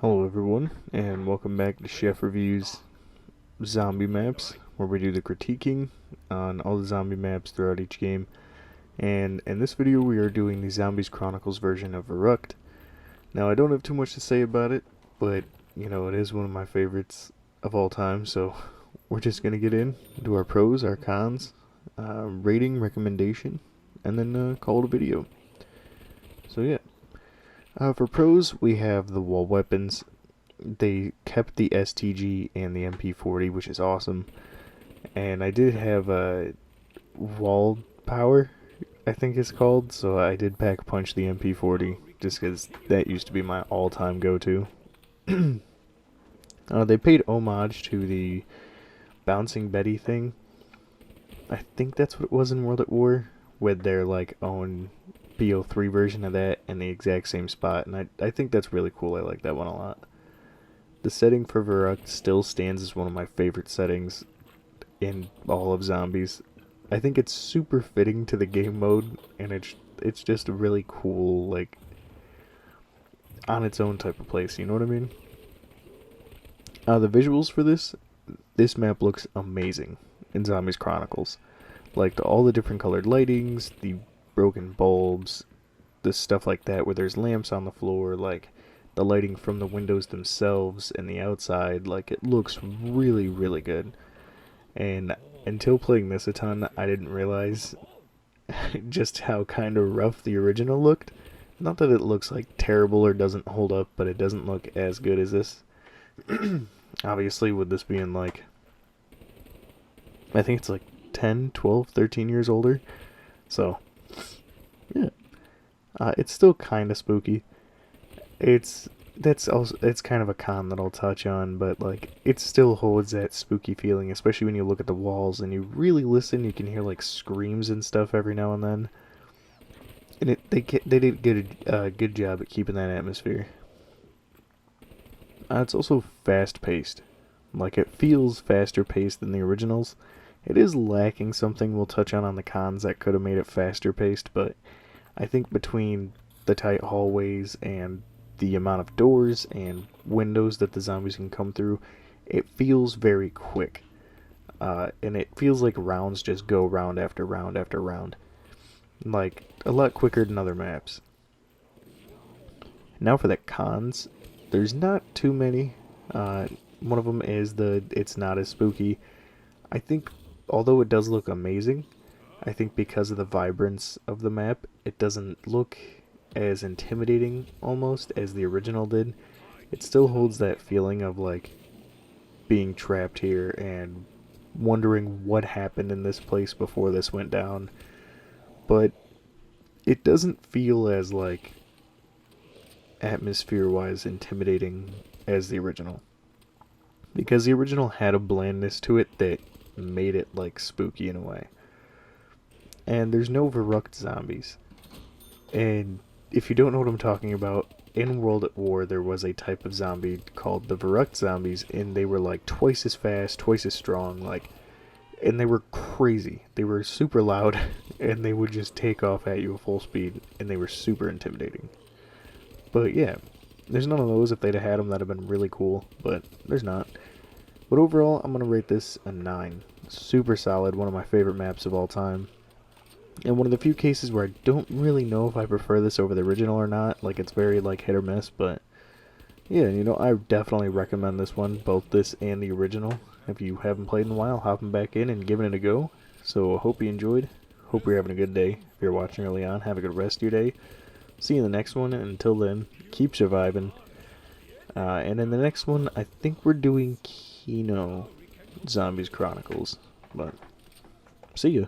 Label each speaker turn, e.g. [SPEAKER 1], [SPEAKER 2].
[SPEAKER 1] Hello everyone, and welcome back to Chef Reviews Zombie Maps, where we do the critiquing on all the zombie maps throughout each game. And in this video we are doing the Zombies Chronicles version of Verruckt. Now I don't have too much to say about it, but it is one of my favorites of all time, so we're just going to get in, do our pros, our cons, rating, recommendation, and then call it a video. So yeah. For pros, we have the wall weapons. They kept the STG and the MP40, which is awesome. And I did have a wall power, I think it's called, so I did pack punch the MP40 just because that used to be my all-time go-to. They paid homage to the Bouncing Betty thing. I think that's what it was in World at War, with their own BO3 version of that in the exact same spot, and I think that's really cool. I like that one a lot. The setting for Verruckt still stands as one of my favorite settings in all of Zombies. I think it's super fitting to the game mode, and it's just a really cool, on its own type of place, you know what I mean? The visuals for this map looks amazing in Zombies Chronicles. All the different colored lightings, the broken bulbs, the stuff like that where there's lamps on the floor, the lighting from the windows themselves and the outside, it looks really, really good. And until playing this a ton, I didn't realize just how kind of rough the original looked. Not that it looks terrible or doesn't hold up, but it doesn't look as good as this. Obviously, with this being I think it's 10, 12, 13 years older. So, yeah. It's still kind of spooky. It's kind of a con that I'll touch on, but it still holds that spooky feeling, especially when you look at the walls and you really listen. You can hear screams and stuff every now and then, and they did a good job at keeping that atmosphere. It's also fast paced. It feels faster paced than the originals. It is lacking something we'll touch on the cons that could have made it faster paced, but I think between the tight hallways and the amount of doors and windows that the zombies can come through, it feels very quick. And it feels like rounds just go round after round after round. A lot quicker than other maps. Now for the cons, there's not too many. One of them is it's not as spooky. I think, although it does look amazing, I think because of the vibrance of the map, it doesn't look as intimidating almost as the original did. It still holds that feeling of being trapped here and wondering what happened in this place before this went down. But it doesn't feel as atmosphere-wise intimidating as the original. Because the original had a blandness to it that made it spooky in a way. And there's no Verruckt zombies. And if you don't know what I'm talking about, in World at War there was a type of zombie called the Verruckt zombies, and they were twice as fast, twice as strong, and they were crazy. They were super loud, and they would just take off at you at full speed, and they were super intimidating. But yeah, there's none of those. If they'd have had them, that'd have been really cool, but there's not. But overall, I'm going to rate this a 9. Super solid, one of my favorite maps of all time. And one of the few cases where I don't really know if I prefer this over the original or not. It's very hit or miss, but yeah, I definitely recommend this one, both this and the original. If you haven't played in a while, hopping back in and giving it a go. So I hope you enjoyed. Hope you're having a good day. If you're watching early on, have a good rest of your day. See you in the next one, and until then, keep surviving. And in the next one, I think we're doing Zombies Chronicles. But see ya.